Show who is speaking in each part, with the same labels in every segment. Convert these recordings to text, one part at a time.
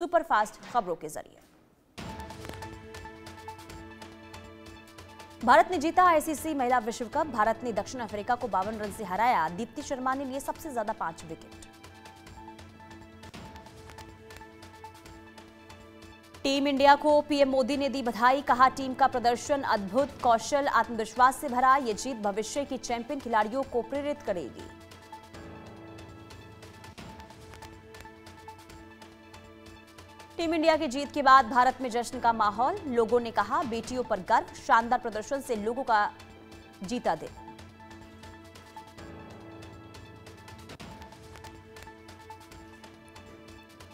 Speaker 1: Superfast खबरों के जरिए। भारत ने जीता आईसीसी महिला विश्व कप। भारत ने दक्षिण अफ्रीका को 52 रन से हराया। दीप्ति शर्मा ने लिए सबसे ज्यादा 5 विकेट। टीम इंडिया को पीएम मोदी ने दी बधाई। कहा, टीम का प्रदर्शन अद्भुत, कौशल, आत्मविश्वास से भरा। ये जीत भविष्य की चैंपियन खिलाड़ियों को प्रेरित करेगी। टीम इंडिया की जीत के बाद भारत में जश्न का माहौल। लोगों ने कहा, बेटियों पर गर्व, शानदार प्रदर्शन से लोगों का जीता दिल।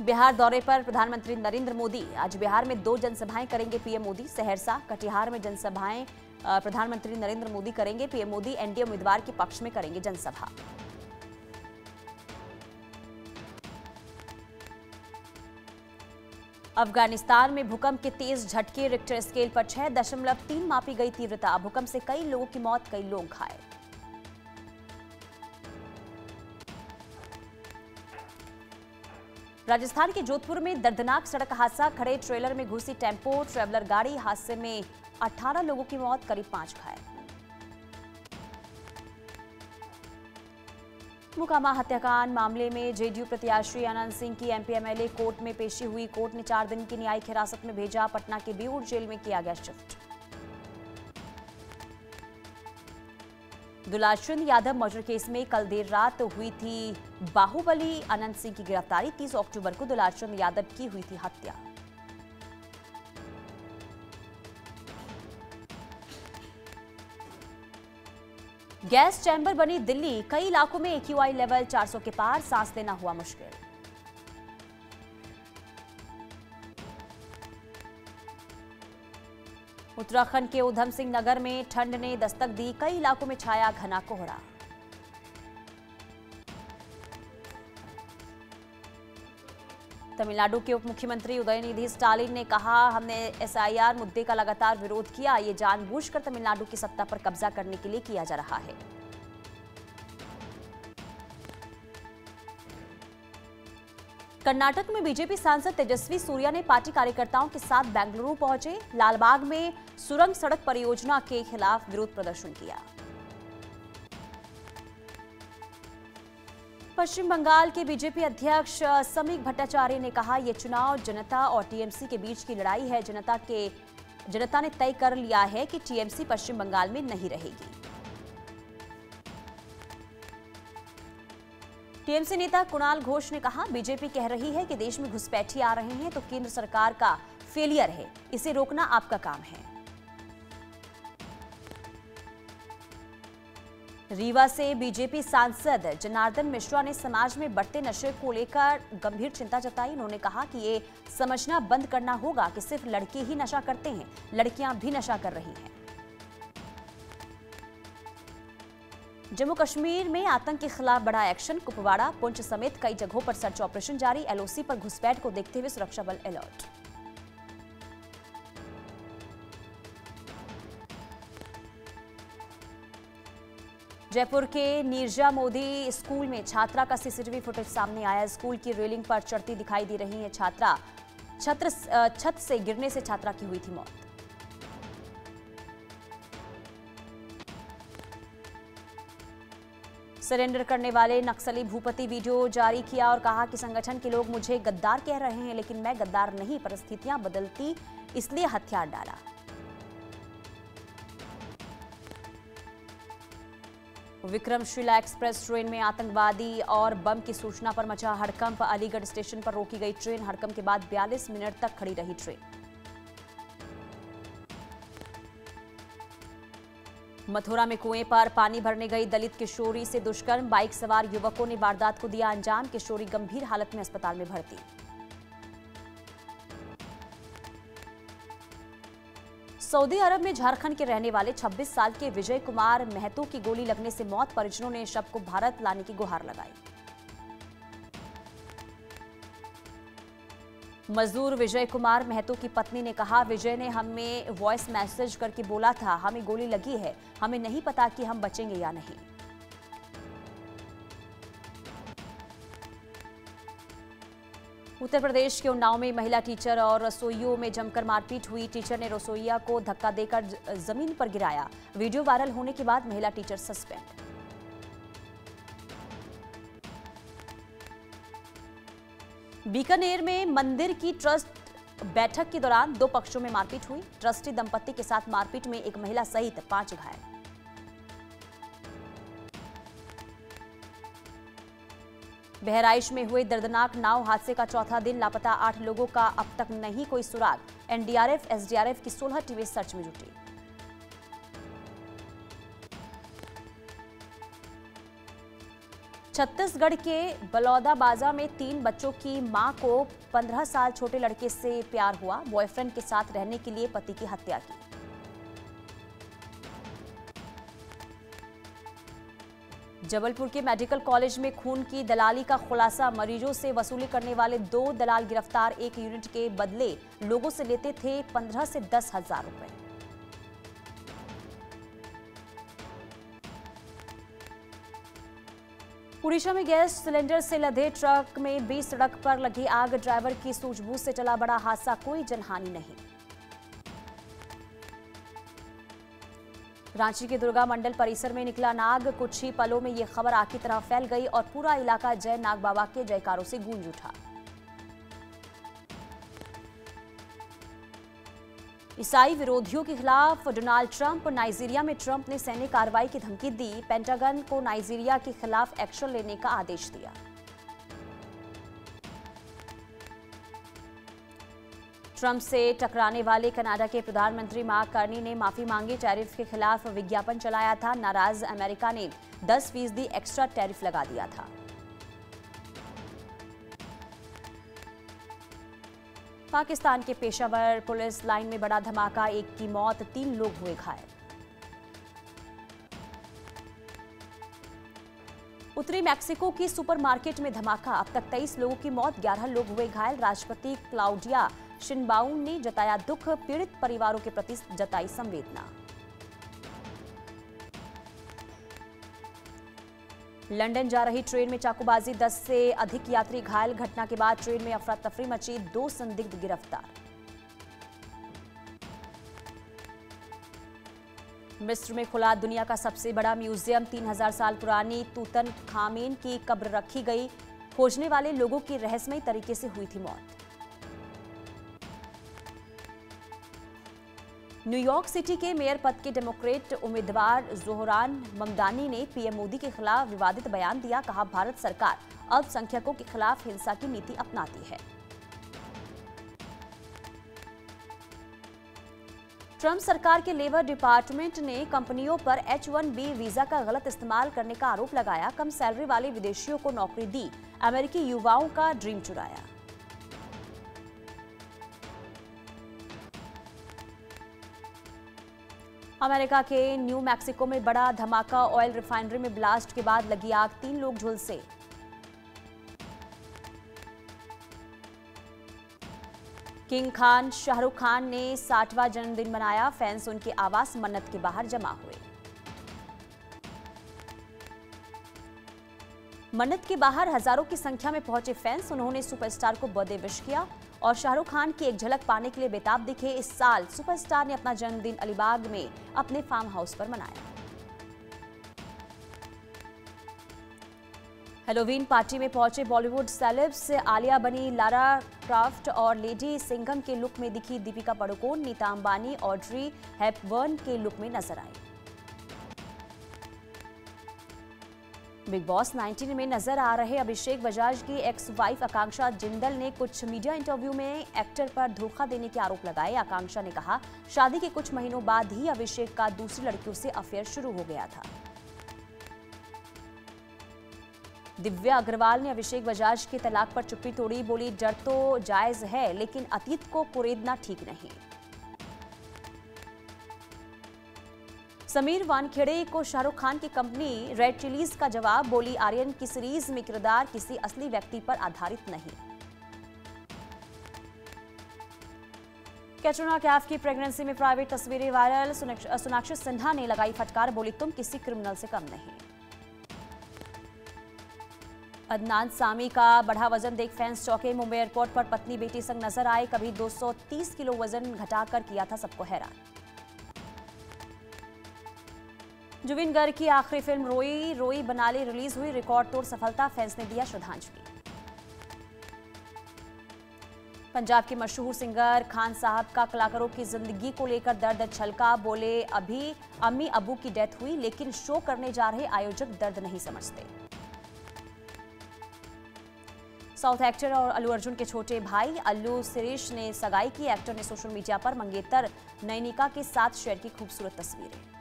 Speaker 1: बिहार दौरे पर प्रधानमंत्री नरेंद्र मोदी। आज बिहार में 2 जनसभाएं करेंगे पीएम मोदी। सहरसा, कटिहार में जनसभाएं प्रधानमंत्री नरेंद्र मोदी करेंगे। पीएम मोदी एनडीए उम्मीदवार के पक्ष में करेंगे जनसभा। अफगानिस्तान में भूकंप के तेज झटके। रिक्टर स्केल पर 6.3 मापी गई तीव्रता। भूकंप से कई लोगों की मौत, कई लोग घायल। राजस्थान के जोधपुर में दर्दनाक सड़क हादसा। खड़े ट्रेलर में घुसी टेम्पो ट्रैवलर गाड़ी। हादसे में 18 लोगों की मौत, करीब 5 घायल। मोकामा हत्याकांड मामले में जेडीयू प्रत्याशी आनंद सिंह की एमपी एमएलए कोर्ट में पेशी हुई। कोर्ट ने 4 दिन की न्यायिक हिरासत में भेजा। पटना के बेऊर जेल में किया गया शिफ्ट। दुलाचंद यादव मर्डर केस में कल देर रात हुई थी बाहुबली आनंद सिंह की गिरफ्तारी। 30 अक्टूबर को दुलाचंद यादव की हुई थी हत्या। गैस चैम्बर बनी दिल्ली। कई इलाकों में एक्यूआई लेवल 400 के पार। सांस लेना हुआ मुश्किल। उत्तराखंड के उधम सिंह नगर में ठंड ने दस्तक दी। कई इलाकों में छाया घना कोहरा। तमिलनाडु के उप मुख्यमंत्री उदयनिधि स्टालिन ने कहा, हमने एसआईआर मुद्दे का लगातार विरोध किया। ये जानबूझकर तमिलनाडु की सत्ता पर कब्जा करने के लिए किया जा रहा है। कर्नाटक में बीजेपी सांसद तेजस्वी सूर्या ने पार्टी कार्यकर्ताओं के साथ बेंगलुरु पहुंचे। लालबाग में सुरंग सड़क परियोजना के खिलाफ विरोध प्रदर्शन किया। पश्चिम बंगाल के बीजेपी अध्यक्ष समीक भट्टाचार्य ने कहा, यह चुनाव जनता और टीएमसी के बीच की लड़ाई है। जनता ने तय कर लिया है कि टीएमसी पश्चिम बंगाल में नहीं रहेगी। टीएमसी नेता कुणाल घोष ने कहा, बीजेपी कह रही है कि देश में घुसपैठी आ रहे हैं तो केंद्र सरकार का फेलियर है। इसे रोकना आपका काम है। रीवा से बीजेपी सांसद जनार्दन मिश्रा ने समाज में बढ़ते नशे को लेकर गंभीर चिंता जताई। उन्होंने कहा कि ये समझना बंद करना होगा कि सिर्फ लड़के ही नशा करते हैं, लड़कियां भी नशा कर रही हैं। जम्मू कश्मीर में आतंक के खिलाफ बड़ा एक्शन। कुपवाड़ा, पुंछ समेत कई जगहों पर सर्च ऑपरेशन जारी। एलओसी पर घुसपैठ को देखते हुए सुरक्षा बल अलर्ट। जयपुर के नीरजा मोदी स्कूल में छात्रा का सीसीटीवी फुटेज सामने आया। स्कूल की रेलिंग पर चढ़ती दिखाई दे रही है छात्रा। छत से गिरने से छात्रा की हुई थी मौत। सरेंडर करने वाले नक्सली भूपति वीडियो जारी किया और कहा कि संगठन के लोग मुझे गद्दार कह रहे हैं, लेकिन मैं गद्दार नहीं, परिस्थितियां बदलती इसलिए हथियार डाला। विक्रमशिला एक्सप्रेस ट्रेन में आतंकवादी और बम की सूचना पर मचा हड़कंप। अलीगढ़ स्टेशन पर रोकी गई ट्रेन। हड़कंप के बाद 42 मिनट तक खड़ी रही ट्रेन। मथुरा में कुएं पर पानी भरने गई दलित किशोरी से दुष्कर्म। बाइक सवार युवकों ने वारदात को दिया अंजाम। किशोरी गंभीर हालत में अस्पताल में भर्ती। सऊदी अरब में झारखंड के रहने वाले 26 साल के विजय कुमार महतो की गोली लगने से मौत। परिजनों ने शव को भारत लाने की गुहार लगाई। मजदूर विजय कुमार महतो की पत्नी ने कहा, विजय ने हमें वॉइस मैसेज करके बोला था हमें गोली लगी है, हमें नहीं पता कि हम बचेंगे या नहीं। उत्तर प्रदेश के उन्नाव में महिला टीचर और रसोइयों में जमकर मारपीट हुई। टीचर ने रसोइया को धक्का देकर जमीन पर गिराया। वीडियो वायरल होने के बाद महिला टीचर सस्पेंड। बीकानेर में मंदिर की ट्रस्ट बैठक के दौरान दो पक्षों में मारपीट हुई। ट्रस्टी दंपति के साथ मारपीट में एक महिला सहित 5 घायल। बहराइच में हुए दर्दनाक नाव हादसे का चौथा दिन लापता 8 लोगों का अब तक नहीं कोई सुराग। एनडीआरएफ, एसडीआरएफ की 16 टीमें सर्च में जुटी। छत्तीसगढ़ के बलौदाबाजार में 3 बच्चों की मां को 15 साल छोटे लड़के से प्यार हुआ। बॉयफ्रेंड के साथ रहने के लिए पति की हत्या की। जबलपुर के मेडिकल कॉलेज में खून की दलाली का खुलासा। मरीजों से वसूली करने वाले 2 दलाल गिरफ्तार। एक यूनिट के बदले लोगों से लेते थे 15 से 10 हजार रुपए। उड़ीसा में गैस सिलेंडर से लदे ट्रक में बीच सड़क पर लगी आग। ड्राइवर की सूझबूझ से चला बड़ा हादसा, कोई जनहानि नहीं। रांची के दुर्गा मंडल परिसर में निकला नाग। कुछ ही पलों में यह खबर आग की तरह फैल गई और पूरा इलाका जय नाग बाबा के जयकारों से गूंज उठा। ईसाई विरोधियों के खिलाफ डोनाल्ड ट्रंप। नाइजीरिया में ट्रंप ने सैन्य कार्रवाई की धमकी दी। पेंटागन को नाइजीरिया के खिलाफ एक्शन लेने का आदेश दिया। ट्रंप से टकराने वाले कनाडा के प्रधानमंत्री मार्क कार्नी ने माफी मांगी। टैरिफ के खिलाफ विज्ञापन चलाया था। नाराज अमेरिका ने 10% एक्स्ट्रा टैरिफ लगा दिया था। पाकिस्तान के पेशावर पुलिस लाइन में बड़ा धमाका। एक की मौत, 3 लोग हुए घायल। उत्तरी मैक्सिको की सुपरमार्केट में धमाका। अब तक 23 लोगों की मौत, 11 लोग हुए घायल। राष्ट्रपति क्लाउडिया शिनबाउन ने जताया दुख। पीड़ित परिवारों के प्रति जताई संवेदना। लंदन जा रही ट्रेन में चाकूबाजी, 10 से अधिक यात्री घायल। घटना के बाद ट्रेन में अफरा तफरी मची। 2 संदिग्ध गिरफ्तार। मिस्र में खुला दुनिया का सबसे बड़ा म्यूजियम। 3000 साल पुरानी तूतनखामेन की कब्र रखी गई। खोजने वाले लोगों की रहस्यमयी तरीके से हुई थी मौत। न्यूयॉर्क सिटी के मेयर पद के डेमोक्रेट उम्मीदवार जोहरान ममदानी ने पीएम मोदी के खिलाफ विवादित बयान दिया। कहा, भारत सरकार अल्पसंख्यकों के खिलाफ हिंसा की नीति अपनाती है। ट्रंप सरकार के लेबर डिपार्टमेंट ने कंपनियों पर H-1B वीजा का गलत इस्तेमाल करने का आरोप लगाया। कम सैलरी वाले विदेशियों को नौकरी दी। अमेरिकी युवाओं का ड्रीम चुराया। अमेरिका के न्यू मैक्सिको में बड़ा धमाका। ऑयल रिफाइनरी में ब्लास्ट के बाद लगी आग, 3 लोग झुलसे। किंग खान शाहरुख खान ने 60वां जन्मदिन मनाया। फैंस उनके आवास मन्नत के बाहर जमा हुए। मन्नत के बाहर हजारों की संख्या में पहुंचे फैंस। उन्होंने सुपरस्टार को बर्थडे विश किया और शाहरुख खान की एक झलक पाने के लिए बेताब दिखे। इस साल सुपरस्टार ने अपना जन्मदिन अलीबाग में अपने फार्म हाउस पर मनाया। हेलोवीन पार्टी में पहुंचे बॉलीवुड सेलेब्स। आलिया बनी लारा क्राफ्ट और लेडी सिंघम के लुक में दिखी दीपिका पादुकोण। नीता अंबानी ऑड्री हेपबर्न के लुक में नजर आई। बिग बॉस 19 में नजर आ रहे अभिषेक बजाज की एक्स वाइफ आकांक्षा जिंदल ने कुछ मीडिया इंटरव्यू में एक्टर पर धोखा देने के आरोप लगाए। आकांक्षा ने कहा, शादी के कुछ महीनों बाद ही अभिषेक का दूसरी लड़कियों से अफेयर शुरू हो गया था। दिव्या अग्रवाल ने अभिषेक बजाज की तलाक पर चुप्पी तोड़ी। बोली, डर तो जायज है लेकिन अतीत को कुरेदना ठीक नहीं। समीर वानखेड़े को शाहरुख खान की कंपनी रेड चिलीज का जवाब। बोली, आर्यन की सीरीज में किरदार किसी असली व्यक्ति पर आधारित नहीं। कैटरीना कैफ की प्रेगनेंसी में प्राइवेट तस्वीरें वायरल। सोनाक्षी सिन्हा ने लगाई फटकार। बोली, तुम किसी क्रिमिनल से कम नहीं। अदनान सामी का बढ़ा वजन देख फैंस चौंके। मुंबई एयरपोर्ट पर पत्नी बेटी संग नजर आए। कभी 230 किलो वजन घटाकर किया था सबको हैरान। जुबिन गर्ग की आखिरी फिल्म रोई रोई बनाले रिलीज हुई। रिकॉर्ड तोड़ सफलता, फैंस ने दिया श्रद्धांजलि। पंजाब के मशहूर सिंगर खान साहब का कलाकारों की जिंदगी को लेकर दर्द छलका। बोले अभी अम्मी अबू की डेथ हुई लेकिन शो करने जा रहे आयोजक दर्द नहीं समझते। साउथ एक्टर और अल्लू अर्जुन के छोटे भाई अल्लू शिरीष ने सगाई की। एक्टर ने सोशल मीडिया पर मंगेतर नयनिका के साथ शेयर की खूबसूरत तस्वीरें।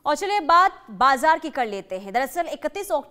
Speaker 1: और चलिए बात बाजार की कर लेते हैं। दरअसल 31 अक्टूबर